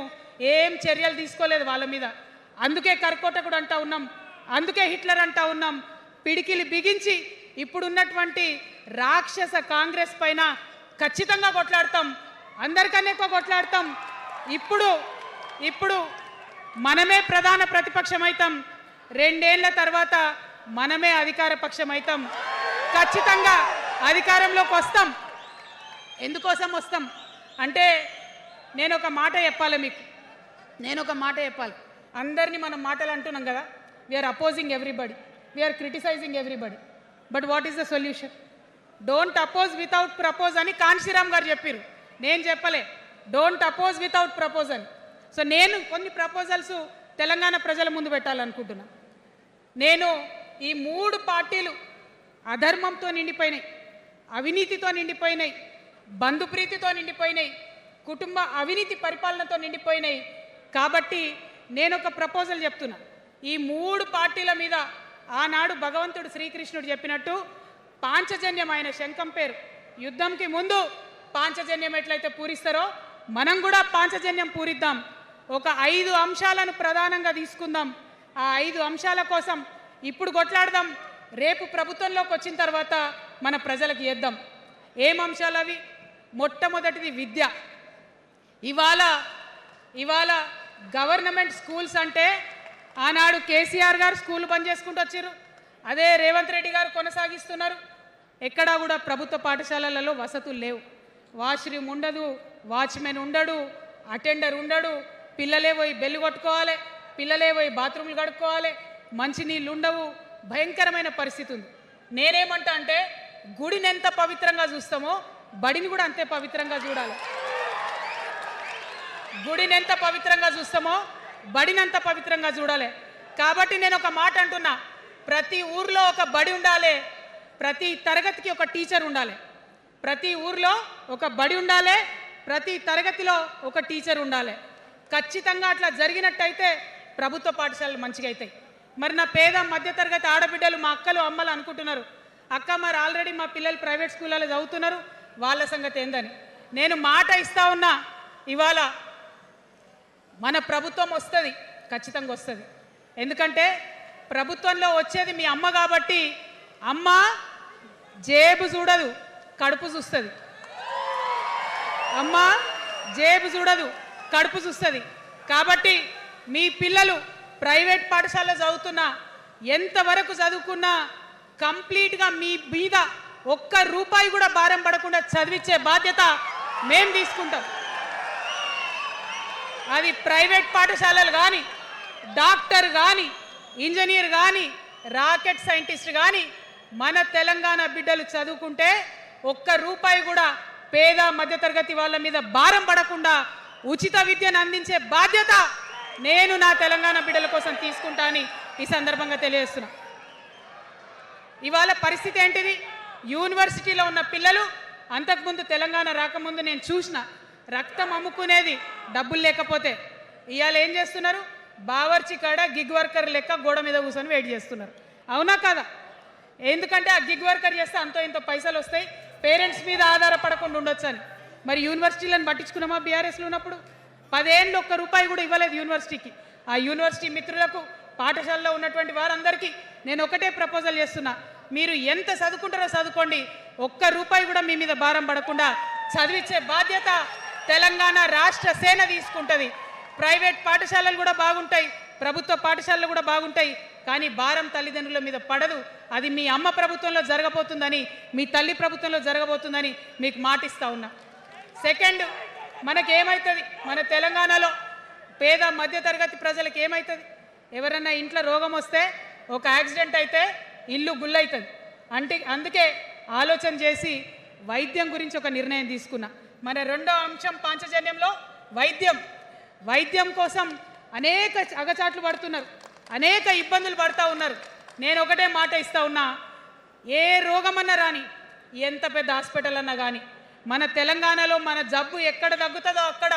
ఏం చర్యలు తీసుకోలేదు వాళ్ళ మీద. అందుకే కర్కోటకుడు అంటా ఉన్నాం, అందుకే హిట్లర్ అంటా ఉన్నాం. పిడికిలి బిగించి ఇప్పుడున్నటువంటి రాక్షస కాంగ్రెస్ పైన ఖచ్చితంగా కొట్లాడతాం, అందరికన్నా ఎక్కువ కొట్లాడతాం. ఇప్పుడు మనమే ప్రధాన ప్రతిపక్షం అవుతాం, 2 ఏళ్ల తర్వాత మనమే అధికార పక్షం అవుతాం. ఖచ్చితంగా అధికారంలోకి వస్తాం. ఎందుకోసం వస్తాం అంటే నేను ఒక మాట చెప్పాలి. అందరినీ మనం మాటలు అంటున్నాం కదా, we're opposing everybody, we're criticizing everybody, but what is the solution? Don't oppose without propose అని కాన్షీరామ్ గారు చెప్పారు, నేను చెప్పలే. డోంట్ అపోజ్ వితౌట్ ప్రపోజ్ అని. సో నేను కొన్ని ప్రపోజల్స్ తెలంగాణ ప్రజల ముందు పెట్టాలనుకుంటున్నా. నేను ఈ 3 పార్టీలు అధర్మంతో నిండిపోయినాయి, అవినీతితో నిండిపోయినాయి, బంధుప్రీతితో నిండిపోయినాయి, కుటుంబ అవినీతి పరిపాలనతో నిండిపోయినాయి. కాబట్టి నేను ఒక ప్రపోజల్ చెప్తున్నా. ఈ 3 పార్టీల మీద ఆనాడు భగవంతుడు శ్రీకృష్ణుడు చెప్పినట్టు పాంచజన్యం, ఆయన శంఖం పేరు, యుద్ధంకి ముందు పాంచజన్యం ఎట్లయితే పూరిస్తారో మనం కూడా పాంచజన్యం పూరిద్దాం. ఒక 5 అంశాలను ప్రధానంగా తీసుకుందాం. ఆ 5 అంశాల కోసం ఇప్పుడు కొట్లాడదాం, రేపు ప్రభుత్వంలోకి వచ్చిన తర్వాత మన ప్రజలకు చేద్దాం. ఏం అంశాలు అవి? మొట్టమొదటిది విద్య. ఇవాళ గవర్నమెంట్ స్కూల్స్ అంటే ఆనాడు కేసీఆర్ గారు స్కూల్ బంద్ చేసుకుంటూ వచ్చారు, అదే రేవంత్ రెడ్డి గారు కొనసాగిస్తున్నారు. ఎక్కడా కూడా ప్రభుత్వ పాఠశాలలలో వసతులు లేవు. వాష్రూమ్ ఉండదు, వాచ్మెన్ ఉండడు, అటెండర్ ఉండడు, పిల్లలే పోయి బెల్లు కొట్టుకోవాలి, పిల్లలే పోయి బాత్రూమ్లు కడుక్కోవాలి, మంచినీళ్ళు ఉండవు, భయంకరమైన పరిస్థితి ఉంది. నేనేమంటా అంటే గుడిని ఎంత పవిత్రంగా చూస్తామో బడిని కూడా అంతే పవిత్రంగా చూడాలి. గుడిని ఎంత పవిత్రంగా చూస్తామో బడిని అంత పవిత్రంగా చూడాలి. కాబట్టి నేను ఒక మాట అంటున్నా, ప్రతి ఊర్లో ఒక బడి ఉండాలి, ప్రతి తరగతికి ఒక టీచర్ ఉండాలి. ప్రతి ఊర్లో ఒక బడి ఉండాలి, ప్రతి తరగతిలో ఒక టీచర్ ఉండాలి. ఖచ్చితంగా అట్లా జరిగినట్టయితే ప్రభుత్వ పాఠశాలలు మంచిగా అవుతాయి. మరి నా పేద మధ్యతరగతి ఆడబిడ్డలు, మా అక్కలు అమ్మలు అనుకుంటున్నారు, అక్క మరి ఆల్రెడీ మా పిల్లలు ప్రైవేట్ స్కూళ్ళలో చదువుతున్నారు, వాళ్ళ సంగతి ఏందని. నేను మాట ఇస్తా ఉన్నా, ఇవాళ మన ప్రభుత్వం వస్తుంది, ఖచ్చితంగా వస్తుంది. ఎందుకంటే ప్రభుత్వంలో వచ్చేది మీ అమ్మ కాబట్టి, అమ్మ జేబు చూడదు, కడుపు చూస్తుంది. అమ్మ జేబు చూడదు, కడుపు చూస్తుంది. కాబట్టి మీ పిల్లలు ప్రైవేట్ పాఠశాలలో చదువుతున్నా, ఎంతవరకు చదువుకున్నా కంప్లీట్గా మీ మీద ఒక్క రూపాయి కూడా భారం పడకుండా చదివించే బాధ్యత మేము తీసుకుంటాం. అది ప్రైవేట్ పాఠశాలలు కానీ, డాక్టర్ కానీ, ఇంజనీర్ కానీ, రాకెట్ సైంటిస్ట్ కానీ మన తెలంగాణ బిడ్డలు చదువుకుంటే ఒక్క రూపాయి కూడా పేద మధ్యతరగతి వాళ్ళ మీద భారం పడకుండా ఉచిత విద్యను అందించే బాధ్యత నేను నా తెలంగాణ బిడ్డల కోసం తీసుకుంటా అని ఈ సందర్భంగా తెలియజేస్తున్నా. ఇవాళ పరిస్థితి ఏంటిది? యూనివర్సిటీలో ఉన్న పిల్లలు అంతకుముందు తెలంగాణ రాకముందు నేను చూసిన రక్తం అమ్ముకునేది డబ్బులు లేకపోతే. ఇవాళ ఏం చేస్తున్నారు? బావర్చి కాడ గిగ్ వర్కర్ లెక్క గోడ మీద కూర్చొని వెయిట్ చేస్తున్నారు. అవునా కాదా? ఎందుకంటే ఆ గిగ్ వర్కర్ చేస్తే అంతో ఇంత పైసలు వస్తాయి, పేరెంట్స్ మీద ఆధారపడకుండా ఉండొచ్చు అని. మరి యూనివర్సిటీలను పట్టించుకున్నామా? బీఆర్ఎస్లో ఉన్నప్పుడు 10 ఏళ్ళు ఒక్క రూపాయి కూడా ఇవ్వలేదు యూనివర్సిటీకి. ఆ యూనివర్సిటీ మిత్రులకు, పాఠశాలలో ఉన్నటువంటి వారందరికీ నేను ఒకటే ప్రపోజల్ చేస్తున్నా, మీరు ఎంత చదువుకుంటారో చదువుకోండి, ఒక్క రూపాయి కూడా మీ మీద భారం పడకుండా చదివించే బాధ్యత తెలంగాణ రాష్ట్ర సేన తీసుకుంటుంది. ప్రైవేట్ పాఠశాలలు కూడా బాగుంటాయి, ప్రభుత్వ పాఠశాలలు కూడా బాగుంటాయి, కానీ భారం తల్లిదండ్రుల మీద పడదు. అది మీ అమ్మ ప్రభుత్వంలో జరగబోతుందని, మీ తల్లి ప్రభుత్వంలో జరగబోతుందని మీకు మాటిస్తా ఉన్నా. సెకండ్, మనకేమవుతుంది? మన తెలంగాణలో పేద మధ్యతరగతి ప్రజలకు ఏమవుతుంది? ఎవరన్నా ఇంట్లో రోగం వస్తే, ఒక యాక్సిడెంట్ అయితే ఇల్లు గుల్లవుతుంది. అందుకే ఆలోచన చేసి వైద్యం గురించి ఒక నిర్ణయం తీసుకున్నా. మన రెండో అంశం పాంచజన్యంలో వైద్యం కోసం అనేక అగచాట్లు పడుతున్నారు, అనేక ఇబ్బందులు పడుతూ ఉన్నారు. నేను ఒకటే మాట ఇస్తా ఉన్నా, ఏ రోగమన్నా రాని, ఎంత పెద్ద హాస్పిటల్ అన్నా కానీ, మన తెలంగాణలో మన జబ్బు ఎక్కడ తగ్గుతుందో అక్కడ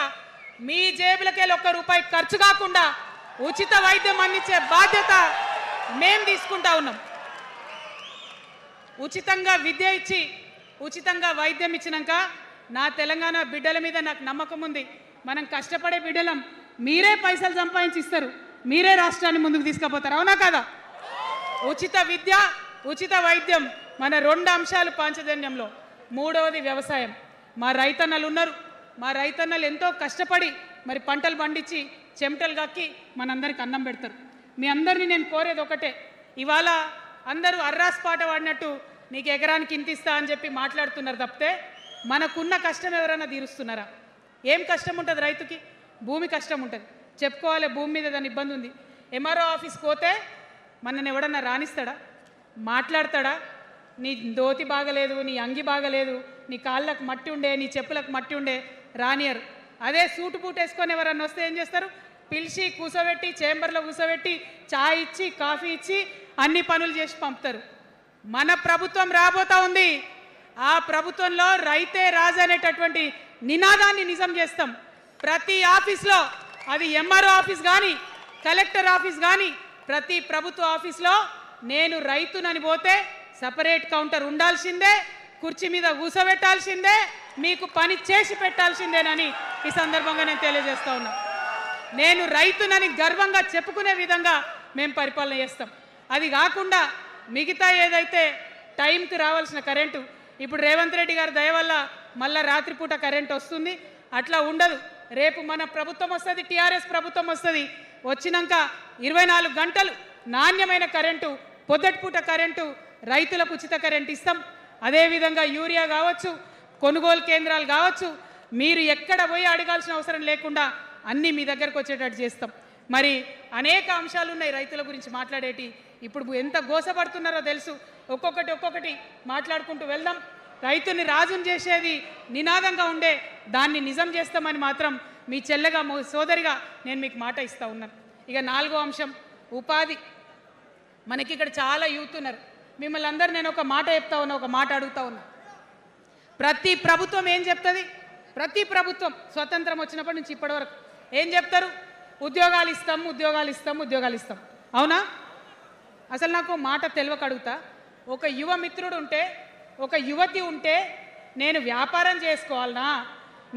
మీ జేబులకెళ్ళి ఒక్క రూపాయి ఖర్చు కాకుండా ఉచిత వైద్యం అందించే బాధ్యత మేము తీసుకుంటా ఉన్నాం. ఉచితంగా విద్య ఇచ్చి, ఉచితంగా వైద్యం ఇచ్చినాక నా తెలంగాణ బిడ్డల మీద నాకు నమ్మకం ఉంది. మనం కష్టపడే బిడ్డలం, మీరే పైసలు సంపాదించి ఇస్తారు, మీరే రాష్ట్రాన్ని ముందుకు తీసుకుపోతారు. అవునా కదా? ఉచిత విద్య, ఉచిత వైద్యం మన 2 అంశాలు పాంచజన్యంలో. 3వది వ్యవసాయం. మా రైతన్నలు ఉన్నారు, మా రైతన్నలు ఎంతో కష్టపడి మరి పంటలు పండించి చెమటలు కక్కి మనందరికి అన్నం పెడతారు. మీ అందరినీ నేను కోరేది ఒకటే, ఇవాళ అందరూ అర్రాస్ పాట పాడినట్టు నీకు ఎకరానికి ఇంత ఇస్తా అని చెప్పి మాట్లాడుతున్నారు తప్పితే మనకున్న కష్టం ఎవరైనా తీరుస్తున్నారా? ఏం కష్టం ఉంటుంది రైతుకి? భూమి కష్టం ఉంటుంది, చెప్పుకోవాలి. భూమి మీద దాని ఇబ్బంది ఉంది. ఎంఆర్ఓ ఆఫీస్కి పోతే మనని ఎవడన్నా రాణిస్తాడా? మాట్లాడతాడా? నీ దోతి బాగలేదు, నీ అంగి బాగలేదు, నీ కాళ్ళకు మట్టి ఉండే, నీ చెప్పులకు మట్టి ఉండే రానియరు. అదే సూటు బూట్ వేసుకొని ఎవరన్నా వస్తే ఏం చేస్తారు? పిలిచి కూసోబెట్టి, చేంబర్లో కూసోబెట్టి, చాయ్ ఇచ్చి, కాఫీ ఇచ్చి అన్ని పనులు చేసి పంపుతారు. మన ప్రభుత్వం రాబోతా ఉంది. ఆ ప్రభుత్వంలో రైతే రాజు అనేటటువంటి నినాదాన్ని నిజం చేస్తాం. ప్రతి ఆఫీస్లో, అది ఎంఆర్ఓ ఆఫీస్ కానీ, కలెక్టర్ ఆఫీస్ కానీ, ప్రతి ప్రభుత్వ ఆఫీస్లో నేను రైతునని పోతే సపరేట్ కౌంటర్ ఉండాల్సిందే, కుర్చీ మీద కూసోబెట్టాల్సిందే, మీకు పని చేసి పెట్టాల్సిందేనని ఈ సందర్భంగా నేను తెలియజేస్తా ఉన్నా. నేను రైతునని గర్వంగా చెప్పుకునే విధంగా మేము పరిపాలన చేస్తాం. అది కాకుండా మిగతా ఏదైతే టైంకి రావాల్సిన కరెంటు, ఇప్పుడు రేవంత్ రెడ్డి గారి దయ వల్ల మళ్ళీ రాత్రిపూట కరెంట్ వస్తుంది. అట్లా ఉండదు. రేపు మన ప్రభుత్వం వస్తుంది, టీఆర్ఎస్ ప్రభుత్వం వస్తుంది. వచ్చినాక 24 గంటలు నాణ్యమైన కరెంటు, పొద్దుటిపూట కరెంటు, రైతులకు ఉచిత కరెంట్ ఇస్తాం. అదేవిధంగా యూరియా కావచ్చు, కొనుగోలు కేంద్రాలు కావచ్చు, మీరు ఎక్కడ పోయి అడగాల్సిన అవసరం లేకుండా అన్నీ మీ దగ్గరకు వచ్చేటట్టు చేస్తాం. మరి అనేక అంశాలు ఉన్నాయి రైతుల గురించి మాట్లాడేటి. ఇప్పుడు ఎంత గోసపడుతున్నారో తెలుసు. ఒక్కొక్కటి మాట్లాడుకుంటూ వెళ్దాం. రైతుని రాజుని చేసేది నినాదంగా ఉండే దాన్ని నిజం చేస్తామని మాత్రం మీ చెల్లెగా, సోదరిగా నేను మీకు మాట ఇస్తూ ఉన్నాను. ఇక 4వ అంశం ఉపాధి. మనకి ఇక్కడ చాలా యూత్ ఉన్నారు. మిమ్మల్ని అందరూ నేను ఒక మాట చెప్తా ఉన్నా, ఒక మాట అడుగుతా ఉన్నా. ప్రతి ప్రభుత్వం ఏం చెప్తుంది? ప్రతి ప్రభుత్వం స్వతంత్రం వచ్చినప్పటి నుంచి ఇప్పటి వరకు ఏం చెప్తారు? ఉద్యోగాలు ఇస్తాం, ఉద్యోగాలు ఇస్తాం, ఉద్యోగాలు ఇస్తాం. అవునా? అసలు నాకు మాట తెలియక అడుగుతా. ఒక యువ మిత్రుడు ఉంటే, ఒక యువతి ఉంటే, నేను వ్యాపారం చేసుకోవాలనా,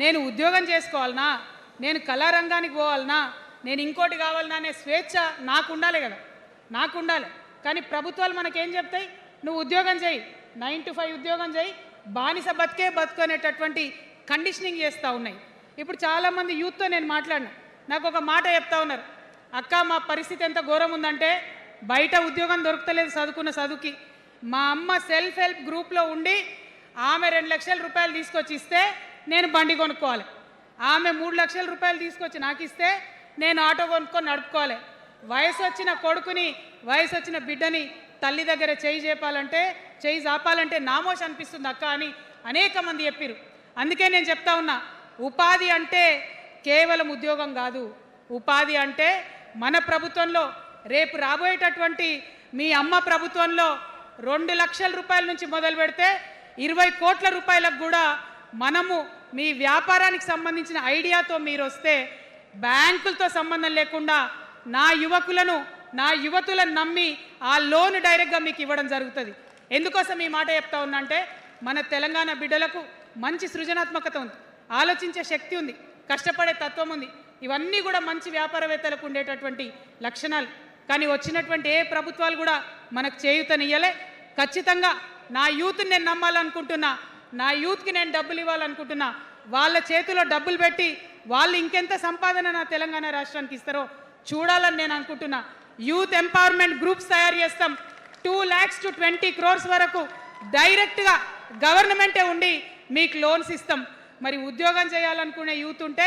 నేను ఉద్యోగం చేసుకోవాలనా, నేను కళారంగానికి పోవాలనా, నేను ఇంకోటి కావాలనా అనే స్వేచ్ఛ నాకు ఉండాలి కదా, నాకు ఉండాలి. కానీ ప్రభుత్వాలు మనకేం చెప్తాయి? నువ్వు ఉద్యోగం చేయి, 9 to 5 ఉద్యోగం చేయి, బానిస బతుకు అనేటటువంటి కండిషనింగ్ చేస్తూ ఉన్నాయి. ఇప్పుడు చాలామంది యూత్తో నేను మాట్లాడినా, నాకు ఒక మాట చెప్తా ఉన్నారు. అక్క, మా పరిస్థితి ఎంత ఘోరం ఉందంటే బయట ఉద్యోగం దొరుకుతలేదు చదువుకున్న చదువుకి. మా అమ్మ సెల్ఫ్ హెల్ప్ గ్రూప్లో ఉండి ఆమె 2 లక్షల రూపాయలు తీసుకొచ్చి ఇస్తే నేను బండి కొనుక్కోవాలి. ఆమె 3 లక్షల రూపాయలు తీసుకొచ్చి నాకు ఇస్తే నేను ఆటో కొనుక్కొని నడుపుకోవాలి. వయసు వచ్చిన కొడుకుని, వయసు వచ్చిన బిడ్డని తల్లి దగ్గర చేయి జాపాలంటే నామోష్ అనిపిస్తుంది అక్క అని అనేక మంది చెప్పారు. అందుకే నేను చెప్తా ఉన్నా, ఉపాధి అంటే కేవలం ఉద్యోగం కాదు. ఉపాధి అంటే మన ప్రభుత్వంలో, రేపు రాబోయేటటువంటి మీ అమ్మ ప్రభుత్వంలో 2 లక్షల రూపాయల నుంచి మొదలు పెడితే 20 కోట్ల రూపాయలకు కూడా మనము మీ వ్యాపారానికి సంబంధించిన ఐడియాతో మీరు వస్తే బ్యాంకులతో సంబంధం లేకుండా నా యువకులను, నా యువతులను నమ్మి ఆ లోన్ డైరెక్ట్గా మీకు ఇవ్వడం జరుగుతుంది. ఎందుకోసం ఈ మాట చెప్తా ఉన్నా అంటే, మన తెలంగాణ బిడ్డలకు మంచి సృజనాత్మకత ఉంది, ఆలోచించే శక్తి ఉంది, కష్టపడే తత్వం ఉంది. ఇవన్నీ కూడా మంచి వ్యాపారవేత్తలకు ఉండేటటువంటి లక్షణాలు. కానీ వచ్చినటువంటి ఏ ప్రభుత్వాలు కూడా మనకు చేయూతనియ్యలే. ఖచ్చితంగా నా యూత్ని నేను నమ్మాలనుకుంటున్నా, నా యూత్కి నేను డబ్బులు ఇవ్వాలనుకుంటున్నా. వాళ్ళ చేతిలో డబ్బులు పెట్టి వాళ్ళు ఇంకెంత సంపాదన నా తెలంగాణ రాష్ట్రానికి ఇస్తారో చూడాలని నేను అనుకుంటున్నా. యూత్ ఎంపవర్మెంట్ గ్రూప్స్ తయారు చేస్తాం. 2 lakhs to 20 crores వరకు డైరెక్ట్గా గవర్నమెంటే ఉండి మీకు లోన్స్ ఇస్తాం. మరి ఉద్యోగం చేయాలనుకునే యూత్ ఉంటే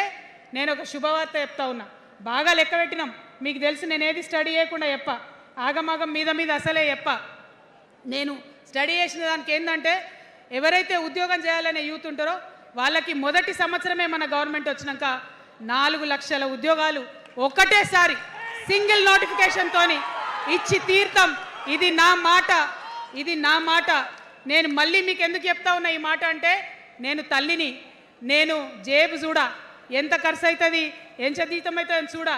నేను ఒక శుభవార్త చెప్తా ఉన్నా. బాగా లెక్క పెట్టినాం. మీకు తెలుసు, నేను ఏది స్టడీ చేయకుండా చెప్ప, ఆగమాగం మీద అసలే చెప్ప. నేను స్టడీ చేసిన దానికి ఏంటంటే, ఎవరైతే ఉద్యోగం చేయాలనే యూత్ ఉంటారో వాళ్ళకి మొదటి సంవత్సరమే మన గవర్నమెంట్ వచ్చినాక 4 లక్షల ఉద్యోగాలు ఒకటేసారి సింగిల్ నోటిఫికేషన్తో ఇచ్చి తీర్థం. ఇది నా మాట, ఇది నా మాట. నేను మళ్ళీ మీకు ఎందుకు చెప్తా ఉన్నా ఈ మాట అంటే, నేను తల్లిని, నేను జేబు చూడా, ఎంత ఖర్చు అవుతుంది, ఎంత జీతం అవుతుంది చూడా.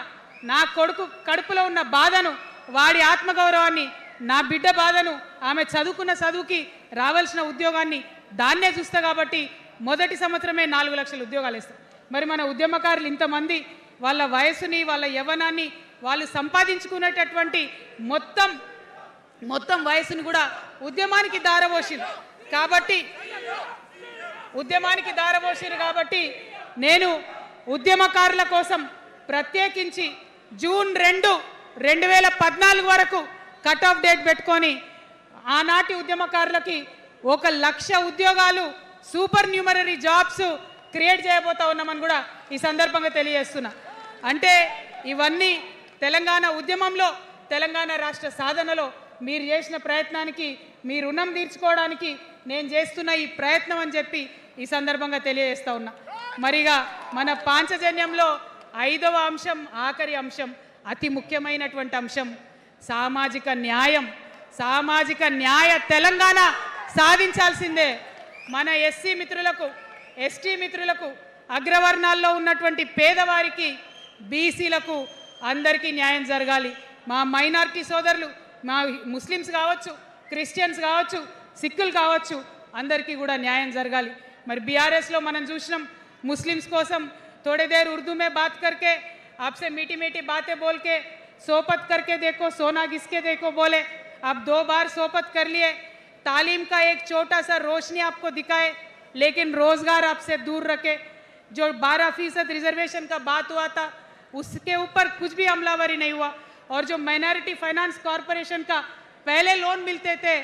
నా కొడుకు కడుపులో ఉన్న బాధను, వాడి ఆత్మగౌరవాన్ని, నా బిడ్డ బాధను, ఆమె చదువుకున్న చదువుకి రావాల్సిన ఉద్యోగాన్ని దాన్నే చూస్తా. కాబట్టి మొదటి సంవత్సరమే 4 లక్షల ఉద్యోగాలు ఇస్తాం. మరి మన ఉద్యమకారులు ఇంతమంది వాళ్ళ వయసుని వాళ్ళ యవ్వనాన్ని వాళ్ళు సంపాదించుకునేటటువంటి మొత్తం వయసును కూడా ఉద్యమానికి దారపోసిరు కాబట్టి నేను ఉద్యమకారుల కోసం ప్రత్యేకించి జూన్ 2, 2014 వరకు కట్ ఆఫ్ డేట్ పెట్టుకొని ఆనాటి ఉద్యమకారులకి 1,00,000 ఉద్యోగాలు సూపర్ న్యూమరరీ జాబ్స్ క్రియేట్ చేయబోతా ఉన్నామని కూడా ఈ సందర్భంగా తెలియజేస్తున్నా. అంటే ఇవన్నీ తెలంగాణ ఉద్యమంలో తెలంగాణ రాష్ట్ర సాధనలో మీరు చేసిన ప్రయత్నానికి మీ రుణం తీర్చుకోవడానికి నేను చేస్తున్న ఈ ప్రయత్నం అని చెప్పి ఈ సందర్భంగా తెలియజేస్తా ఉన్నా. మరిగా మన పాంచజన్యంలో 5వ అంశం, ఆఖరి అంశం, అతి ముఖ్యమైనటువంటి అంశం సామాజిక న్యాయ తెలంగాణ సాధించాల్సిందే. మన ఎస్సీ మిత్రులకు, ఎస్టీ మిత్రులకు, అగ్రవర్ణాల్లో ఉన్నటువంటి పేదవారికి, బీసీలకు అందరికీ న్యాయం జరగాలి. మా మైనారిటీ సోదరులు, మా ముస్లిమ్స్ కావచ్చు, క్రిస్టియన్స్ కావచ్చు, సిక్కులు కావచ్చు, అందరికీ కూడా న్యాయం జరగాలి. మరి బీఆర్ఎస్లో మనం చూసినాం, मुस्लिम्स कोसम थोड़ी देर उर्दू में बात करके आपसे मीठी मीठी बातें बोल के सोपत करके देखो, सोना घिसके देखो बोले. आप 2 बार सोपत कर लिए, तालीम का एक छोटा सा रोशनी आपको दिखाए, लेकिन रोजगार आपसे दूर रखे. जो 12% रिजर्वेशन का बात हुआ था उसके ऊपर कुछ भी अमलावरी नहीं हुआ. और जो माइनॉरिटी फाइनेंस कॉरपोरेशन का पहले लोन मिलते थे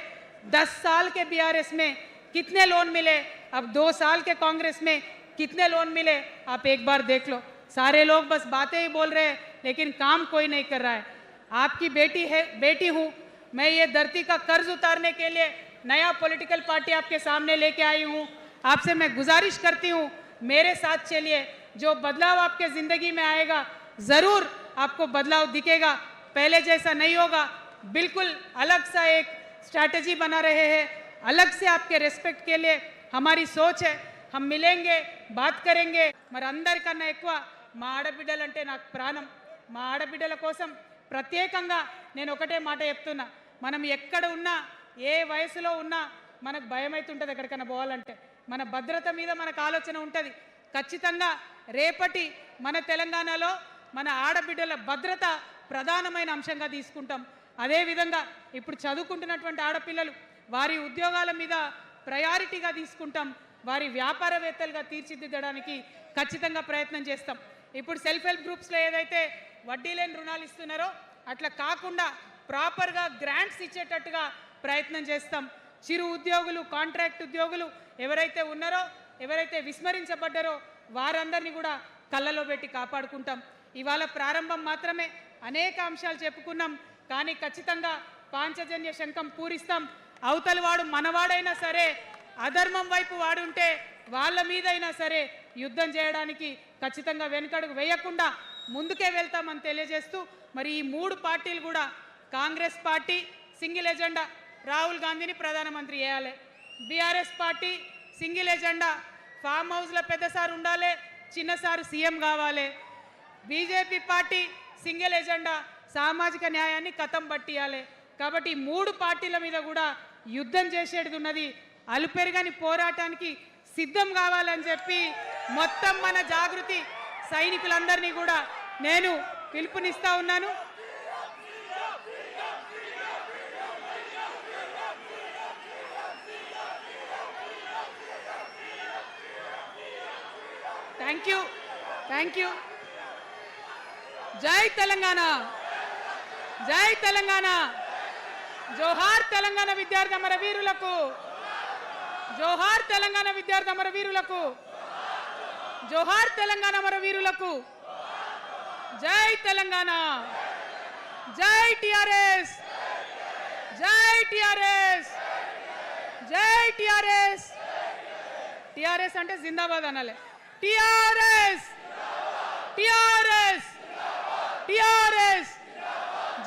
10 साल के बीआरएस में कितने लोन मिले, अब 2 साल के कांग्रेस में कितने लोन मिले, आप एक बार देख लो. सारे लोग बस बातें ही बोल रहे हैं लेकिन काम कोई नहीं कर रहा है. आपकी बेटी हूँ मैं, ये धरती का कर्ज उतारने के लिए नया पॉलिटिकल पार्टी आपके सामने लेके आई हूँ. आपसे मैं गुजारिश करती हूँ मेरे साथ चलिए. जो बदलाव आपके ज़िंदगी में आएगा ज़रूर आपको बदलाव दिखेगा, पहले जैसा नहीं होगा. बिल्कुल अलग सा एक स्ट्रैटेजी बना रहे हैं, अलग से आपके रेस्पेक्ट के लिए हमारी सोच है. हम मिलेंगे, बात करेंगे. మరి అందరికన్నా ఎక్కువ మా ఆడబిడ్డలంటే నాకు ప్రాణం. మా ఆడబిడ్డల కోసం ప్రత్యేకంగా నేను ఒకటే మాట చెప్తున్నా, మనం ఎక్కడ ఉన్నా, ఏ వయసులో ఉన్నా మనకు భయం అవుతుంటుంది ఎక్కడికన్నా పోవాలంటే. మన భద్రత మీద మనకు ఆలోచన ఉంటుంది. ఖచ్చితంగా రేపటి మన తెలంగాణలో మన ఆడబిడ్డల భద్రత ప్రధానమైన అంశంగా తీసుకుంటాం. అదేవిధంగా ఇప్పుడు చదువుకుంటున్నటువంటి ఆడపిల్లలు వారి ఉద్యోగాల మీద ప్రయారిటీగా తీసుకుంటాం. వారి వ్యాపారవేత్తలుగా తీర్చిదిద్దడానికి ఖచ్చితంగా ప్రయత్నం చేస్తాం. ఇప్పుడు సెల్ఫ్ హెల్ప్ గ్రూప్స్లో ఏదైతే వడ్డీ లేని రుణాలు ఇస్తున్నారో అట్లా కాకుండా ప్రాపర్గా గ్రాంట్స్ ఇచ్చేటట్టుగా ప్రయత్నం చేస్తాం. చిరు ఉద్యోగులు, కాంట్రాక్ట్ ఉద్యోగులు ఎవరైతే ఉన్నారో, ఎవరైతే విస్మరించబడ్డారో వారందరినీ కూడా కళ్ళలో పెట్టి కాపాడుకుంటాం. ఇవాళ ప్రారంభం మాత్రమే, అనేక అంశాలు చెప్పుకున్నాం, కానీ ఖచ్చితంగా పాంచజన్య శంఖం పూరిస్తాం. అవతలి వాడు మనవాడైనా సరే, అధర్మం వైపు వాడుంటే వాళ్ళ మీదైనా సరే యుద్ధం చేయడానికి ఖచ్చితంగా వెనుకడుగు వేయకుండా ముందుకే వెళ్తామని తెలియజేస్తూ, మరి ఈ 3 పార్టీలు కూడా, Congress party single agenda Rahul గాంధీని ప్రధానమంత్రి చేయాలి, BRS party single agenda farm హౌస్లో పెద్దసారి ఉండాలి, చిన్నసారి సీఎం కావాలి, బీజేపీ పార్టీ సింగిల్ ఎజెండా సామాజిక న్యాయాన్ని కథం పట్టియాలి. కాబట్టి 3 పార్టీల మీద కూడా యుద్ధం చేసేది ఉన్నది. అలుపెరగని పోరాటానికి సిద్ధం కావాలని చెప్పి మొత్తం మన జాగృతి సైనికులందరినీ కూడా నేను పిలుపునిస్తా ఉన్నాను. Thank you. జై తెలంగాణ, జై తెలంగాణ. జోహార్ తెలంగాణ విద్యార్థి అమరవీరులకు, జోహార్ తెలంగాణ విద్యార్థి అమరవీరులకు, జోహార్ తెలంగాణ అమరవీరులకు. జై తెలంగాణ, జై టిఆర్ఎస్, జై టిఆర్ఎస్, జై టిఆర్ఎస్. టిఆర్ఎస్ అంటే జిందాబాద్ అనాలి. TRS, TRS, TRS.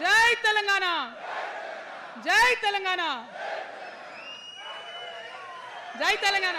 జై తెలంగాణ, జై తెలంగాణ, జై తెలంగాణ.